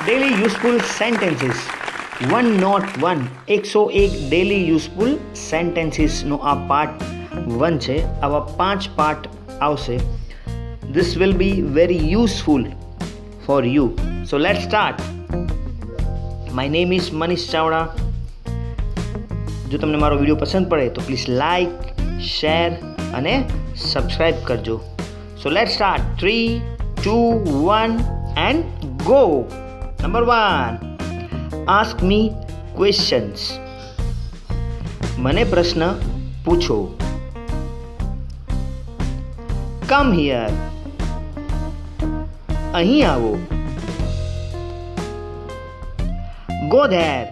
Daily useful sentences 101 101 daily useful સેન્ટેન્સીસનો આ part 1 છે. આવા 5 પાર્ટ આવશે. This will be very useful for you. So let's start. My name is Manish Chawda. જો તમને મારો વિડીયો પસંદ પડે તો પ્લીઝ લાઈક, શેર અને સબસ્ક્રાઇબ કરજો. So let's start. 3, 2, 1 and go. Number 1. Ask me questions. મને પ્રશ્ન પૂછો. Come here. અહીં આવો. Go there.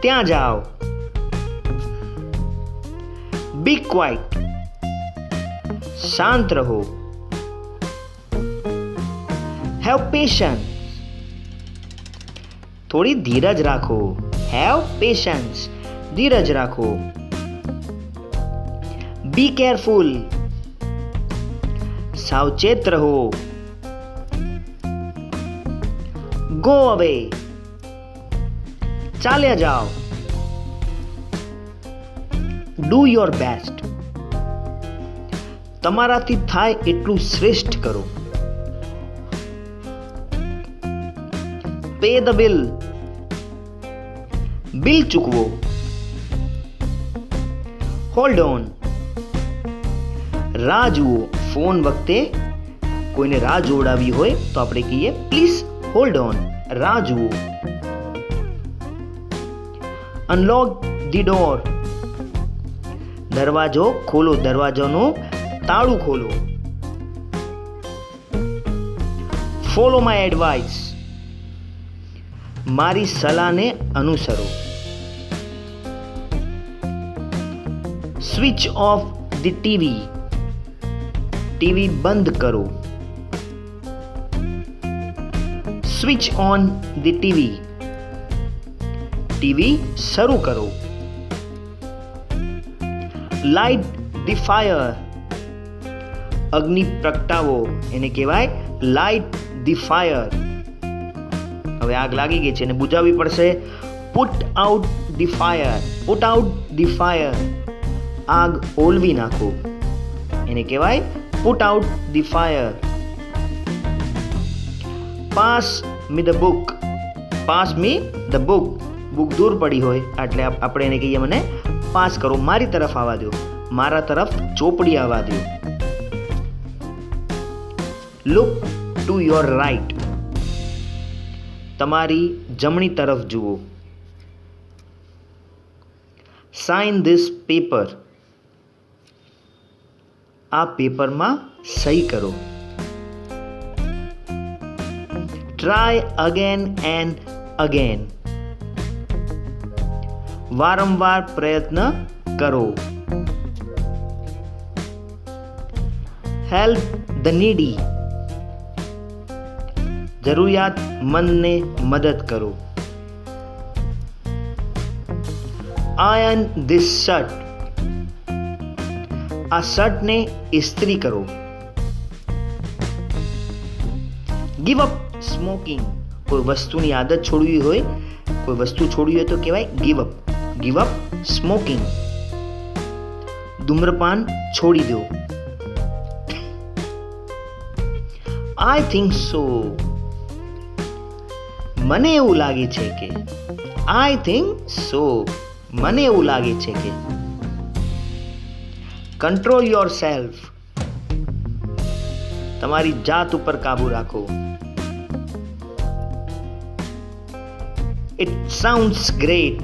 ત્યાં જાઓ. Be quiet. શાંત રહો. Have patience. થોડી ધીરજ રાખો. Have patience. ધીરજ રાખો. Be careful. સાવચેત રહો. Go away. ચાલ્યા જાઓ. Do your best. તમારાથી થાય એટલું શ્રેષ્ઠ કરો. Pay the bill. બિલ ચૂકવો. Hold on. રાહ જુઓ. ફોન વખતે કોઈને રાહ જોડાવી હોય તો આપણે કહીએ પ્લીઝ હોલ્ડ ઓન. રાહ જુઓ. Unlock the door. દરવાજો ખોલો. દરવાજાનું તાળું ખોલો. Follow my advice. મારી સલાહને અનુસરો. Switch off the TV. TV બંધ કરો. Switch on the TV. TV શરૂ કરો. Light the fire. અગ્નિ પ્રગટાવો. એને કહેવાય લાઇટ ધી ફાયર. હવે આગ લાગી ગઈ છે એને બુઝાવવી પડશે. Put out the fire. Put out the fire. આગ ઓલવી નાખો. એને કહેવાય put out the fire. Pass me the book. Pass me the book. Book દૂર પડી હોય એટલે આપણે એને કહીએ મને પાસ કરો. મારી તરફ આવવા દો. મારા તરફ ચોપડી આવવા દો. Look to your right. તમારી જમણી તરફ જુઓ. Sign this paper. આ પેપરમાં સહી કરો. Try again and again. વારંવાર પ્રયત્ન કરો. Help the needy. જરૂરિયાતમંદને મદદ કરો. Iron this shirt. આ શર્ટને ઇસ્ત્રી કરો. Give up smoking. કોઈ વસ્તુની આદત છોડવી હોય, કોઈ વસ્તુ છોડવી હોય તો કહેવાય give up. Give up smoking. ધૂમ્રપાન છોડી દો. I think so. મને એવું લાગે છે કે. I think so. મને એવું લાગે છે કે. Control your self. તમારી જાત ઉપર કાબુ રાખો. It sounds great.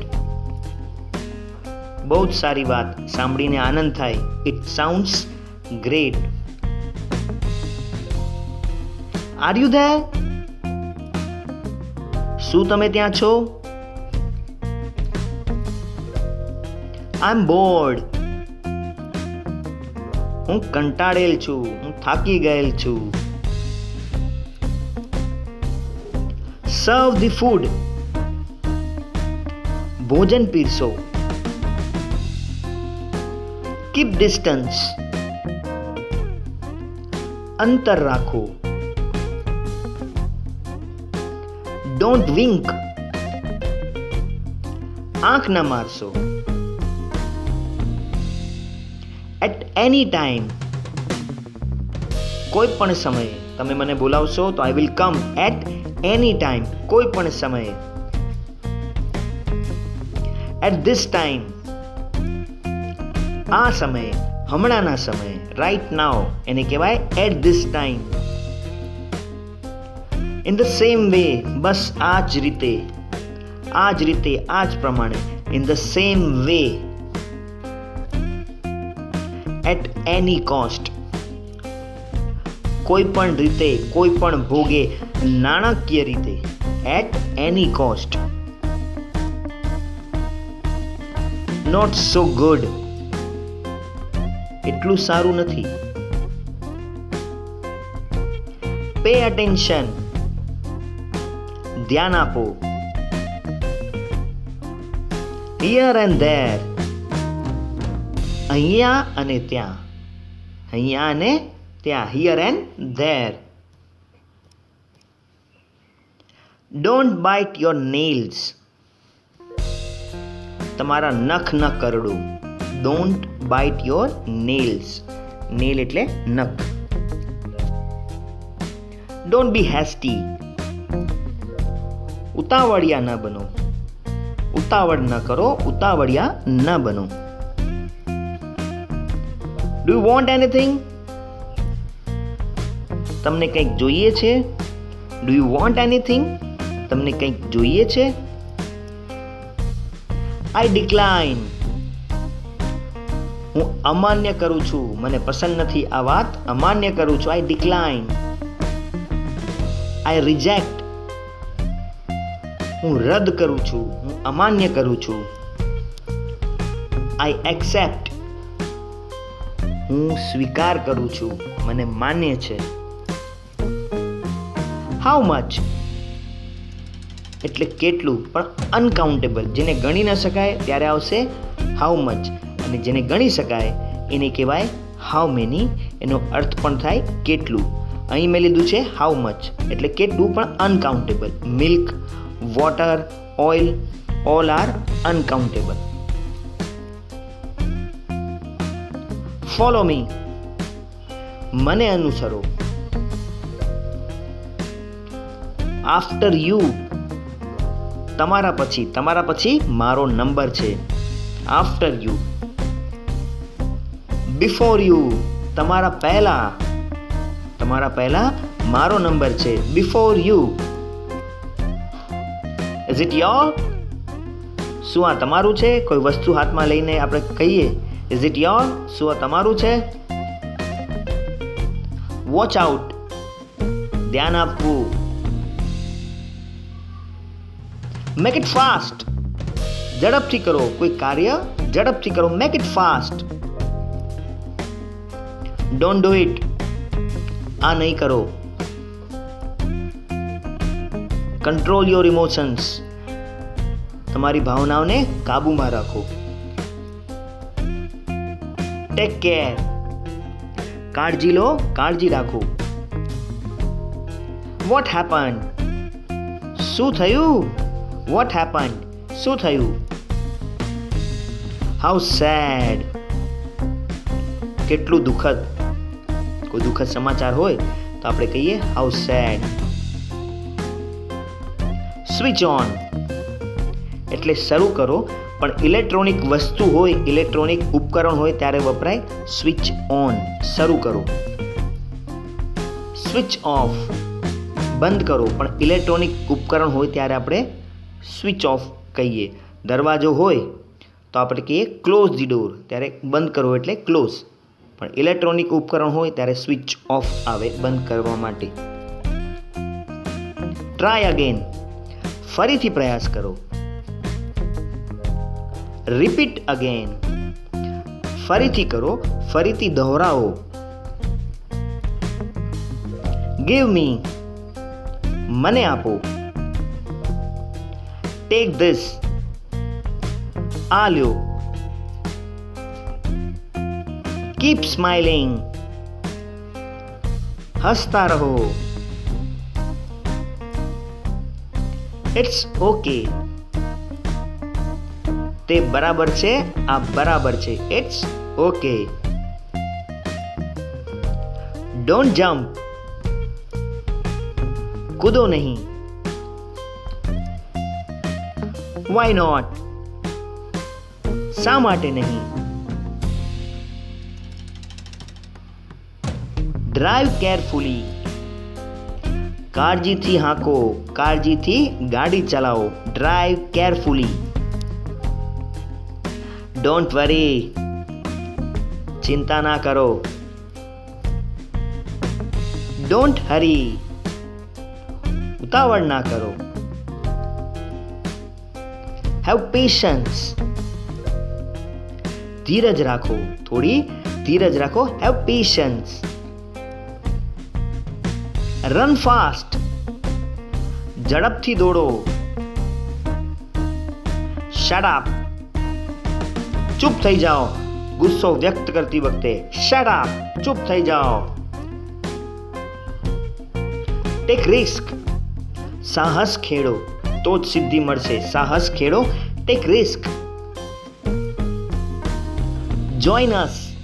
બહુ જ સારી વાત. સાંભળીને આનંદ થાય. It sounds great. Are you there. શું તમે ત્યાં છો? આઈ એમ બોર્ડ. હું કંટાળેલ છું. હું થાકી ગયેલ છું. સર્વ ધી ફૂડ. ભોજન પીરસો. Keep distance. અંતર રાખો. ડોન્ટ વિંક, આંખ ના મારશો. એટ એની ટાઈમ, કોઈ પણ સમયે. તમે મને બોલાવશો તો I will come at any time, કોઈ પણ સમયે. એટ ધીસ ટાઈમ, આ સમયે, હમણાંના સમયે, રાઈટ નાઉ, એને કહેવાય at this time. In the same way, બસ આ જ રીતે, આ જ રીતે, આ જ પ્રમાણે. In the same way. At any cost, કોઈ પણ રીતે, કોઈ પણ ભોગે, નાણાકીય રીતે. At any cost. Not so good, એટલું સારું નથી. પે અટેન્શન, ધ્યાન આપો. હિયર એન્ડ ધેર, અહીંયા અને ત્યાં, અહીંયા અને ત્યાં. Here and there. Don't bite your nails, તમારા નખ ન કરડો. Don't bite your nails. Nail એટલે નખ. ડોન્ટ બી હેસ્ટી, ઉતાવળિયા ન બનો. ઉતાવળ ન કરો, ઉતાવળિયા ન બનો. ડુ યુ વોન્ટ એનીથિંગ, તમને કંઈક જોઈએ છે. ડુ યુ વોન્ટ એનીથિંગ, તમને કંઈક જોઈએ છે. આઈ ડિક્લાઇન, હું અમાન્ય કરું છું, મને પસંદ નથી આ વાત, અમાન્ય કરું છું. આઈ ડિક્લાઇન. આઈ રિજેક્ટ, હું રદ કરું છું, હું અમાન્ય કરું છું. આઈ એક્સેપ્ટ, હું સ્વીકાર કરું છું, મને માન્ય છે. હાઉ મચ એટલે કેટલું, પણ અનકાઉન્ટેબલ. જેને ગણી ન શકાય ત્યારે આવશે હાઉ મચ, અને જેને ગણી શકાય એને કહેવાય હાઉ મેની. એનો અર્થ પણ થાય કેટલું. અહીં મેં લીધું છે હાઉ મચ એટલે કેટલું, પણ uncountable. Milk, water, oil, all are uncountable. Follow me, મને અનુસરો. આફ્ટર યુ, તમારા પછી, તમારા પછી મારો નંબર છે. After you. બિફોર યુ, તમારા પહેલા, તમારા પહેલા મારો નંબર છે. Before you. Is it your, શું આ તમારું છે? કોઈ વસ્તુ હાથમાં લઈને આપણે કહીએ ઇઝ ઇટ યોર, શું આ તમારું છે? વોચ આઉટ, ધ્યાન આપવું. મેક ઇટ ફાસ્ટ, ઝડપથી કરો. કોઈ કાર્ય ઝડપથી કરો. Make it fast. Don't do it, આ નહીં કરો. કંટ્રોલ યોર ઇમોશન્સ, તમારી ભાવનાઓને કાબૂમાં રાખો. ટેક કેર, કાળજી લો, કાળજી રાખો. વોટ હેપન્ડ, શું થયું? વોટ હેપન્ડ, શું થયું? હાઉ સેડ, કેટલું દુઃખદ. કોઈ દુઃખદ સમાચાર હોય તો આપણે કહીએ હાઉ સેડ. સ્વિચ ઓન એટલે શરૂ કરો, પણ ઇલેક્ટ્રોનિક વસ્તુ હોય, ઇલેક્ટ્રોનિક ઉપકરણ હોય ત્યારે વપરાય સ્વિચ ઓન, શરૂ કરો. સ્વિચ ઓફ, બંધ કરો, પણ ઇલેક્ટ્રોનિક ઉપકરણ હોય ત્યારે આપણે સ્વિચ ઓફ કહીએ. દરવાજો હોય તો આપણે કહીએ ક્લોઝ ધી ડોર, ત્યારે બંધ કરો એટલે ક્લોઝ. પણ ઇલેક્ટ્રોનિક ઉપકરણ હોય ત્યારે સ્વિચ ઓફ આવે બંધ કરવા માટે. ટ્રાય અગેન, ફરીથી પ્રયાસ કરો. રિપીટ અગેન, ફરીથી કરો, ફરીથી દોહરાવો. ગીવ મી, મને આપો. ટેક ધીસ, આ લ્યો. કીપ સ્માઇલિંગ, હસતા રહો. It's okay. તે બરાબર છે, આ બરાબર છે. It's okay. Don't jump. કૂદો નહીં. Why not. શા માટે નહીં? Drive carefully. કાળજીથી હાંકો, કાળજીથી ગાડી ચલાવો. Drive carefully. Don't worry. ચિંતા ના કરો. ડોન્ટ હરી. ઉતાવળ ના કરો. Have patience. ધીરજ રાખો, થોડી ધીરજ રાખો. Have patience. Run fast. ઝડપથી દોડો. Shut up. ચૂપ થઈ જાઓ. ગુસ્સો વ્યક્ત કરતી વખતે શટ અપ, ચૂપ થઈ જાઓ. Take risk. સાહસ ખેડો તો જ સિદ્ધિ મળશે. સાહસ ખેડો. Take risk. Join us.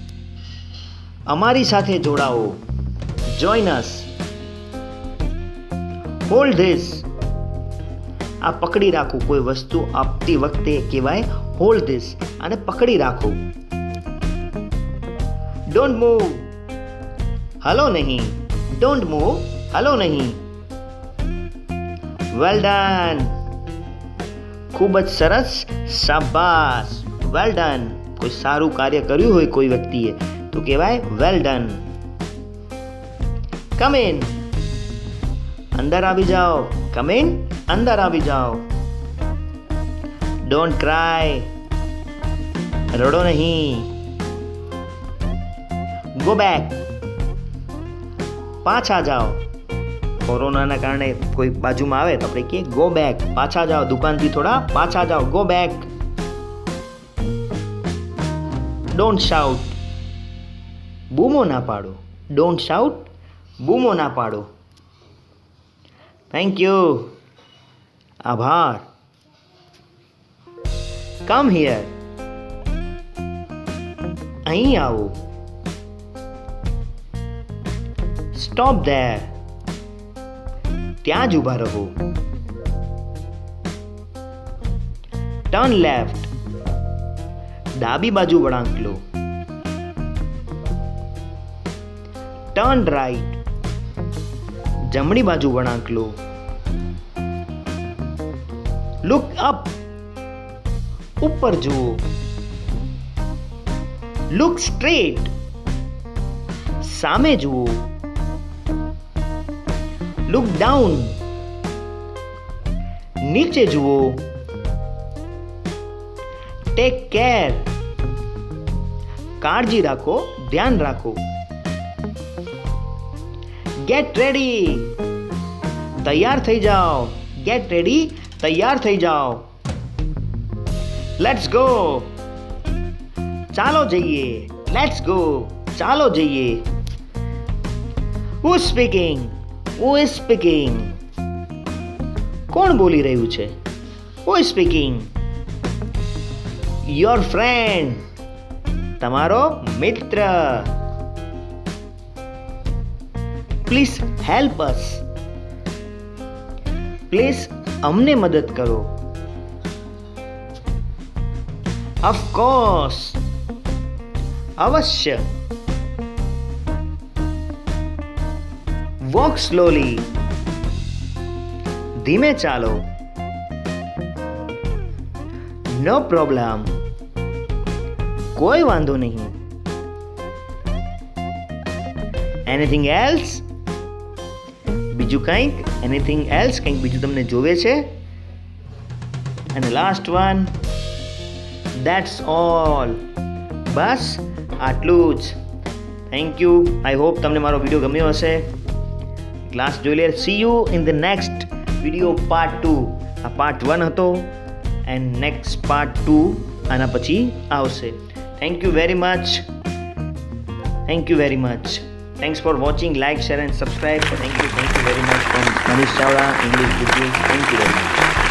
અમારી સાથે જોડાઓ. Join us. Hold this. આ પકડી રાખવું. કોઈ વસ્તુ આપતી વખતે કહેવાય હોલ્ડ ધીસ. આને પકડી રાખો. Don't move. હલો નહીં. Don't move. હલો નહીં. Well done. ખૂબ જ સરસ. શાબાશ. Well done. કોઈ સારું કાર્ય કર્યું હોય કોઈ વ્યક્તિએ તો કહેવાય વેલ ડન. Come in. અંદર આવી જાઓ. Come in. અંદર આવી જાઓ. Don't cry. રડો નહીં. Go back. પાછા જાઓ. કોરોનાના કારણે કોઈ બાજુમાં આવે તો આપણે કહીએ ગો બેક. પાછા જાઓ. દુકાનથી થોડા પાછા જાઓ. Go back. Don't shout. બૂમો ના પાડો. Don't shout. બૂમો ના પાડો. Thank you. આભાર. Come here. અહીં આવો. Stop there. ત્યાં જ ઊભા રહો. Turn left. ડાબી બાજુ વળાંક લો. Turn right. જમણી બાજુ વળાંક લો. Look up. ઉપર જુઓ. Look straight. સામે જુઓ. Look down. નીચે જુઓ. Take care. કાળજી રાખો. ધ્યાન રાખો. Gate ready. તૈયાર થઈ જાઓ. Gate ready. તૈયાર થઈ જાઓ. Let's go. ચાલો જઈએ. Let's go. ચાલો જઈએ. હુ સ્પીકિંગ. Who is speaking. કોણ બોલી રહ્યું છે? Who is speaking. Your friend. તમારો મિત્ર. Please help us. પ્લીઝ અમને મદદ કરો. ઓફકોર્સ. અવશ્ય. Walk slowly. ધીમે ચાલો. No problem. કોઈ વાંધો નહીં. Anything else. બીજું કંઈક. Anything else. કંઈક બીજું તમને જોવે છે. અને લાસ્ટ વન. That's all. બસ આટલું જ. Thank you. આઈ હોપ તમને મારો વિડીયો ગમ્યો હશે. ક્લાસ જોઈ લે. C you in the next video part 2. આ પાર્ટ 1 હતો એન્ડ નેક્સ્ટ પાર્ટ 2 આના પછી આવશે. Thank you very much. Thank you very much. Thanks for watching. Like, share and subscribe. Thank you very much from Manish Chavda, English Guruji. Thank you very much.